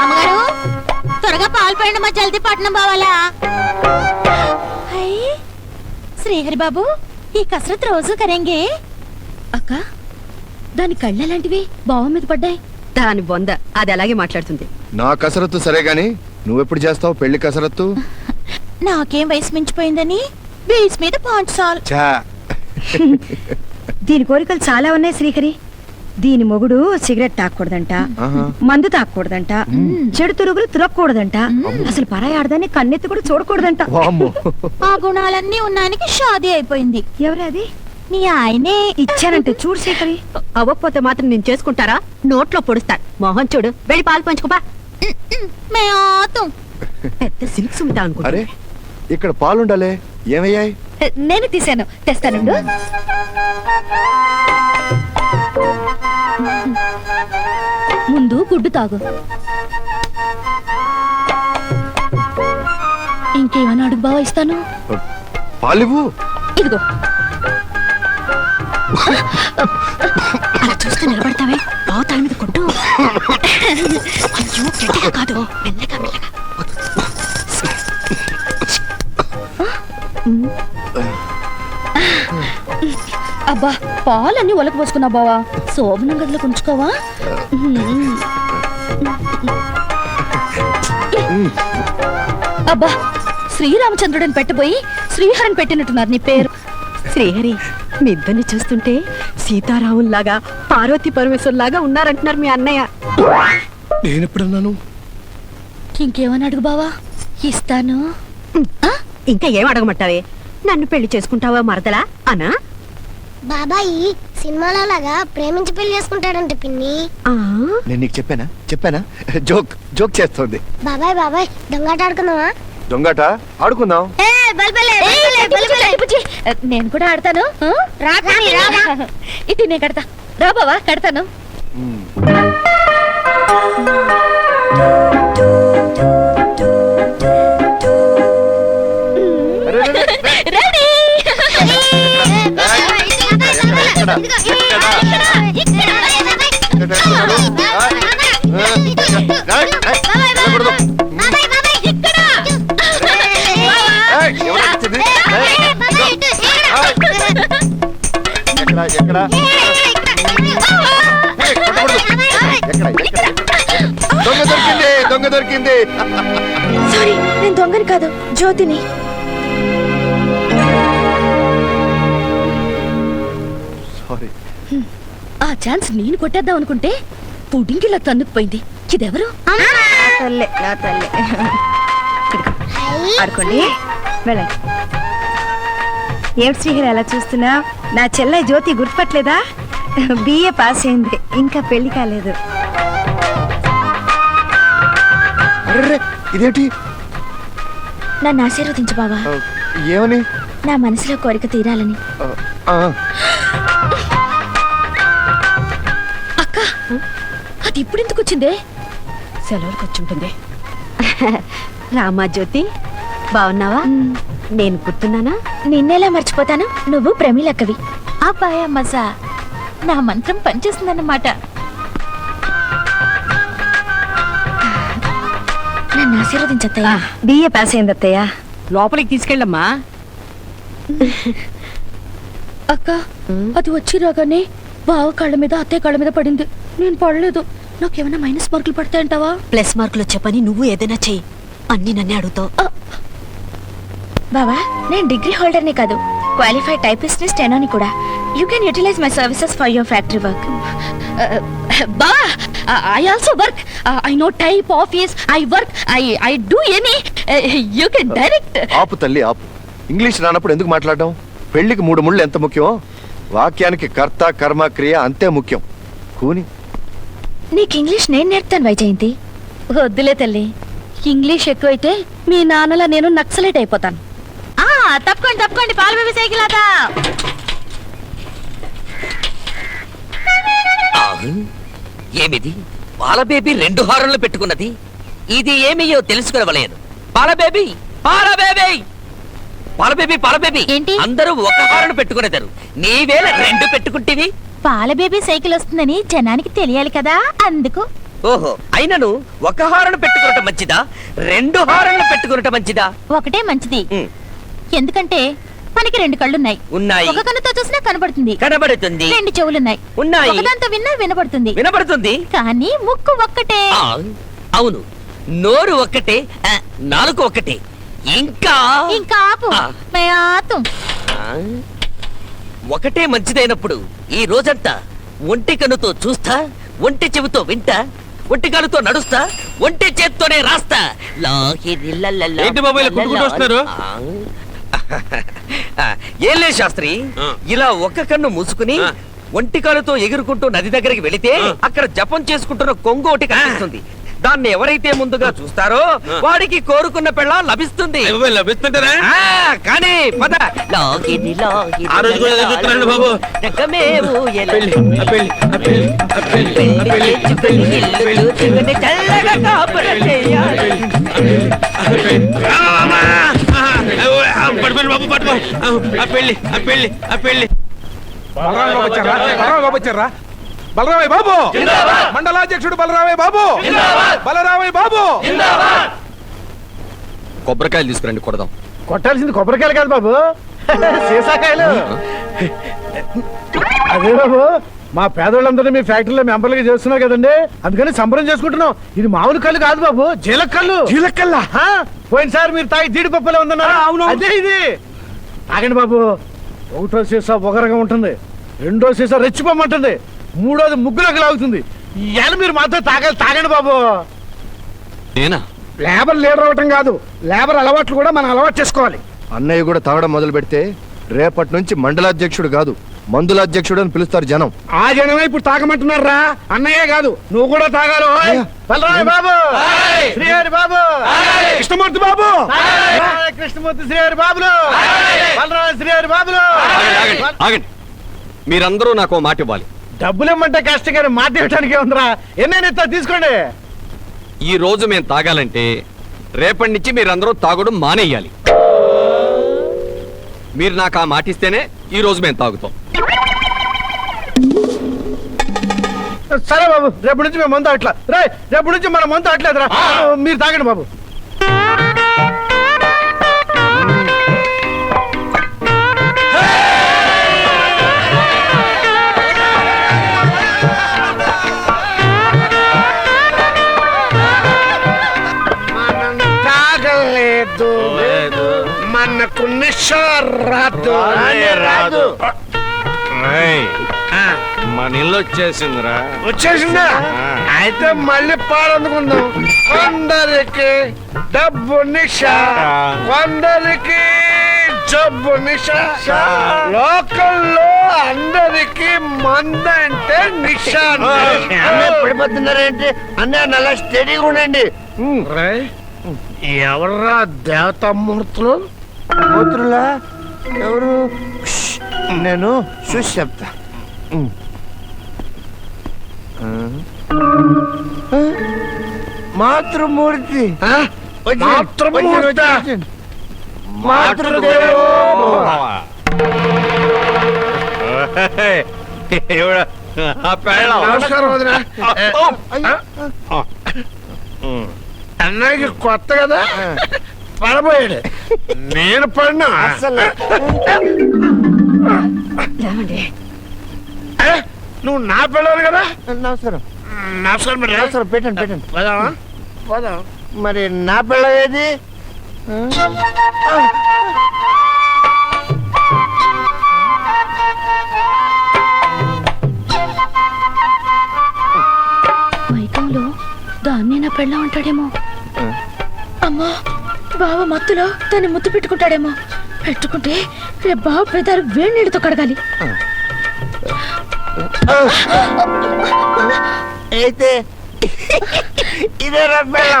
అమ్మగారు త్వరగా పాలు పోయండి, మా జల్దీ పట్నం పోవాలా? శ్రీహరి బాబు, ఈ కసరత్ రోజు కరేంగే? అక్క, దాని కళ్ళెలాంటివి బావ మీద పడ్డాయి. దాని బొంద అది అలాగే మాట్లాడుతుంది. నా కసరత్తు సరే గాని నువ్వెప్పుడు చేస్తావు పెళ్లి కసరత్తు? నాకేం వయసు మించిపోయిందని బీచ్ మీద పాంచాల్. దీని కోరికలు చాలా ఉన్నాయి శ్రీహరి. దీని మొగుడు సిగరెట్ తాగకూడదంట, మందు తాగకూడదంట, చెడు తురుగులు తురక్కూడదంట, అసలు పరాయి ఆడదాన్ని కన్నెత్తి కూడా చూడకూడదంట. ఆ గుణాలన్నీ ఉన్నానికి షాదీ అయిపోయింది. ఎవరది? నీ ఆయనే ఇచ్చానంటే చూడు శ్రీహరి. అవ్వకపోతే మాత్రం నేను చేసుకుంటారా? నోట్లో పొడుస్తాను. మోహన్ చూడు, వెళ్ళి పాలు పంచుకోపా. పెద్ద సిల్క్ సుమితా అనుకుంటా. అరే ఇక్కడ పాలుండాలే, ఏమయ్యాయి? నేను తీసాను, తెస్తానుండు. ముందు గుడ్డు తాగు. ఇంకేమన్నా అడుగు బావ, ఇస్తాను. పాలివ్వు. ఇదిగో. అలా చూస్తూ నిలబడతావే, బావ తల మీద కొట్టు. అయ్యో గట్టిగా కాదు, మెల్లగా మెల్లగా. అబ్బా, పాలన్నీ ఒలకు పోసుకున్నా బావా, శోభనం గదిలో ఉంచుకోవా? అబ్బా, శ్రీరామచంద్రుడిని పెట్టబోయి శ్రీహరిని పెట్టినట్టున్నారు నీ పేరు. శ్రీహరి, మీ ఇద్దరిని చూస్తుంటే సీతారాముల్లాగా పార్వతీ పరమేశ్వరులాగా ఉన్నారంటున్నారు మీ అన్నయ్య. నేనెప్పుడన్నాను? ఇంకేమని అడుగు బావా, ఇస్తాను. ఇంకా ఏం అడగమంటావే? నన్ను పెళ్లి చేసుకుంటావా మరదలా అనా? బాబాయి సినిమాలో లాగా ప్రేమించి పెళ్లి చేసుకుంటాడంట పిన్ని. నేను నీకు చెప్పానా? జోక్ జోక్ చేస్తోంది. బాబాయ్ బాబాయ్ దొంగాట ఆడుకుందామా? దొంగాట ఆడుకుందాం. నేను కూడా ఆడతాను. ఇటు నేను కడతా. రా బావా, కడతాను. దొంగ దొరికింది. సారీ, నేను దొంగని కాదు, జ్యోతిని. ఆ ఛాన్స్ నేను కొట్టేద్దాం అనుకుంటే పుడింగిలా తన్నుకుపోయింది. ఇదెవరు? నా తల్లి. ఆడుకోండి, వెళ్ళండి. ఏమిటి శ్రీహరి అలా చూస్తున్నా? నా చెల్లె జ్యోతి గుర్తుపట్టలేదా? బిఏ పాస్ అయింది, ఇంకా పెళ్లి కాలేదు. ఇదేంటి? నన్ను ఆశీర్వదించు బావా. ఏమని? నా మనసులో కోరిక తీరాలని. అక్క, అది ఇప్పుడు ఎందుకు వచ్చిందే? సెలవులకు వచ్చుంటుంది. రామా జ్యోతి, బాగున్నావా? నేను గుర్తున్నానా? నిన్నేలా మర్చిపోతాను, నువ్వు ప్రమీలక్కవి. అబ్బాయ మజా, నా మంత్రం పనిచేస్తుందన్నమాట. నన్ను ఆశీర్వదించత్తయ్యా. బిఏ పాస్ అయింది అత్తయ్య. లోపలికి తీసుకెళ్ళమ్మా. అక్క, అది వచ్చి రాగానే బావ కాళ్ళ మీద అత్తయ్య కాళ్ళ మీద పడింది. నేను పడలేదు. నాకేమైనా మైనస్ మార్కులు పడతాయంటావా? ప్లస్ మార్కులు వచ్చే పని నువ్వు ఏదైనా చెయ్యి, అన్ని నన్నే అడుగుతావు. బావా, నేను డిగ్రీ హోల్డర్ని కాదు, క్వాలిఫైడ్ టైపిస్ట్ స్టెనోని కూడా. You can utilise my services for your factory work. బా, I also work. I know type, office. I work. I do any. You can direct. ఆపు తల్లి, ఆపు. ఇంగ్లీష్ రానప్పుడు ఎందుకు మాట్లాడడం? పెళ్లికి 3 ముళ్ళు ఎంత ముఖ్యం, వాక్యానికి కర్త కర్మ క్రియ అంతే ముఖ్యం. కూని. నీకు ఇంగ్లీష్ నేను నేర్పుతాను వైజయంతి. వద్దులే తల్లి, ఇంగ్లీష్ ఎక్కువైతే మీ నాన్నలా నేను నక్సలైట్ అయిపోతాను. తప్పకోండి తప్పకోండి, పాలు బేబీ సైకిల్ అదా. ఏమిది? పాల బేబీ 2 హారంలో పెట్టుకున్నది. ఇది ఏమయ్యో తెలుసుకునవలేను. పాల బేబీ, పాల బేబీ. పాల బేబీ ఏంటి? అందరూ ఒక హారన్ పెట్టుకునేదారు నీవేళ రెండు పెట్టుకుంటేవి. పాల బేబీ సైకిల్ వస్తుందని జనానికి తెలియాలి కదా అందుకు. ఓహో అయినను ఒక హారన్ పెట్టుకునటం మంచిదా రెండు హారన్లు పెట్టుకునటం మంచిదా? ఒకటే మంచిది. ఉమ్, ఎందుకంటే మనకి రెండు కళ్ళున్నాయి. ఉన్నాయి ఒక కన్నుతో చూసినా కనబడుతుంది. కనబడుతుంది రెండు చెవులున్నాయి. ఉన్నాయి ఒకదాంతో విన్నా వినబడుతుంది. వినబడుతుంది. కానీ ముక్కు ఒక్కటే. ఆ, అవును నోరు ఒక్కటే నాలుగు ఒక్కటే ఇంకా ఇంకా ఆపు. ఆ. మే ఆతుం. ఆ, ఒకటే మంచిదైనప్పుడు ఈ రోజంతా ఒంటి కన్నుతో చూస్తా ఒంటి చెవితో వింటా ఒంటి కాలుతో నడుస్తా ఒంటి చేత్తోనే రాస్తా లాహిరి లల్లలా. ఏంటి బాబు ఇలా కొట్టుకుంటూ వస్తున్నారు? ఆ, ఏం లేదు శాస్త్రి ఆ. ఇలా ఒక్క కన్ను మూసుకుని ఆ. ఒంటి కాలుతో ఎగురుకుంటూ నది దగ్గరికి వెళితే ఆ. అక్కడ జపం చేసుకుంటున్న కొంగు ఒకటి కనిపిస్తుంది. దాన్ని ఎవరైతే ముందుగా చూస్తారో ఆ. వాడికి కోరుకున్న పెళ్ళ లభిస్తుంది. అయ్యో, లభిస్తుంటారా? ఆ, కానీ పద లాగిని లాగిని ఆ రోజు కూడా ఎదురు చూస్తున్నాను బాబు. జగమే ఊయల. పెళ్లి, ఆ పెళ్లి, ఆ పెళ్లి, ఆ పెళ్లి, ఆ పెళ్లి పెళ్లి, చేసుకుని ఇల్లు చూసుకుని చల్లగా కాపురం చేయాలి. పట్టుకోండి బాబు పట్టుకో. ఆ పెళ్లి, ఆ పెళ్లి, ఆ పెళ్లి. బలరాం బాబు వచ్చారా? బలరాం బాబు వచ్చారా? బలరామయ్య బాబు మండలాధ్యక్షుడు బలరామయ్య బాబు బలరామయ్య బాబు. కొబ్బరికాయలు తీసుకురండి కొడదాం. కొట్టాల్సింది కొబ్బరికాయలు కాదు బాబు, సీసాకాయలు. అదే బాబు, మా పేదోళ్ళందరినీ మీ ఫ్యాక్టరీలో మెంబర్లుగా చేస్తున్నావు కదండి, అందుకని సంబరం చేసుకుంటున్నాం. ఇది మామూలు కళ్ళు కాదు బాబు, జీలకళ్ళు. జీలకల్లా? పోయినసారి మీరు తాగి జీడిపప్పులో ఉందన్నారు. అవును, అదే ఇది. తాగండి బాబు. ఒకటో సీసా ఒగరగా ఉంటుంది, రెండో సీసా రెచ్చిపోమంటుంది, మూడోది ముగ్గులోకి లాగుతుంది. ఇవాళ మీరు మాతో తాగండి బాబు. నేనా? లేబర్ లీడర్ అవటం కాదు, లేబర్ అలవాట్లు కూడా మనం అలవాటు చేసుకోవాలి. అన్నయ్య కూడా తాగడం మొదలు పెడితే రేపటి నుంచి మండలాధ్యక్షుడు కాదు మందులాధ్యక్షుడు అని పిలుస్తారు జనం. ఆ జనమే ఇప్పుడు తాగమంటున్నారా? అన్నయ్యే కాదు, నువ్వు కూడా తాగాలి. ఓయ్! అయ్యా. బలరామయ్య బాబు, శ్రీహరి బాబు, కృష్ణమూర్తి బాబు, కృష్ణమూర్తి శ్రీహరి బాబులు, బలరామ శ్రీహరి బాబులు. ఆగండి, ఆగండి. మీరందరూ నాకు ఓ మాట ఇవ్వాలి. డబ్బులు ఇమ్మంటే కష్టం కానీ మాట ఇవ్వటానికి ఉందిరా. ఎన్నైనా తీసుకోండి. ఈ రోజు మేము తాగాలంటే రేపటి నుంచి మీరందరూ తాగడం మానేయాలి. మీరు నాకు ఆ మాట ఇస్తేనే ఈ రోజు మేము తాగుతాం. సరే బాబు, రేపు నుంచి మేము మందు అట్లా రే, రేపు నుంచి మన మందు అట్లేదురా. మీరు తాగండి బాబు. తాగలేదు, మనకు నిషారాదు రాదు. మన ఇల్లు వచ్చేసిందిరా. వచ్చేసిందా? అయితే మళ్ళీ పాలందుకుందాం. కొందరికి డబ్బు నిషా, కొందరికి జబ్బు నిషా. లోకల్లో అందరికి మందంటే నిషా. పడిపోతున్నారేంటి అన్నయ్య? నల్ల స్టడీగా ఉండండి. ఎవర్రా దేవతామూర్తులు? కూతురులా ఎవరు? నేను చూసి చెప్తా. మాతృమూర్తి. మాతృమూర్తి. మాతృదేవో భవ. నమస్కారం వదినా. అన్నయ్యకి కొత్త కదా, పడబోయాడు. నేను పడినా అసలు నువ్వు నా పిల్లలు కదా. నమస్కారం. నమస్కారం బిడ్డ. నమస్కారం. పెట్టండి పెట్టండి. పోదామా? పోదాం. మరి నా పిల్ల ఏది? మైకంలో దాన్ని నా పెళ్ళ ఉంటాడేమో. అమ్మా, బావ మత్తులో దాన్ని ముద్దు పెట్టుకుంటాడేమో. పెట్టుకుంటే రేపు బావ పెదారు వేడి నీళ్ళతో కడగాలి. అయితే ఇదే నా పిల్ల.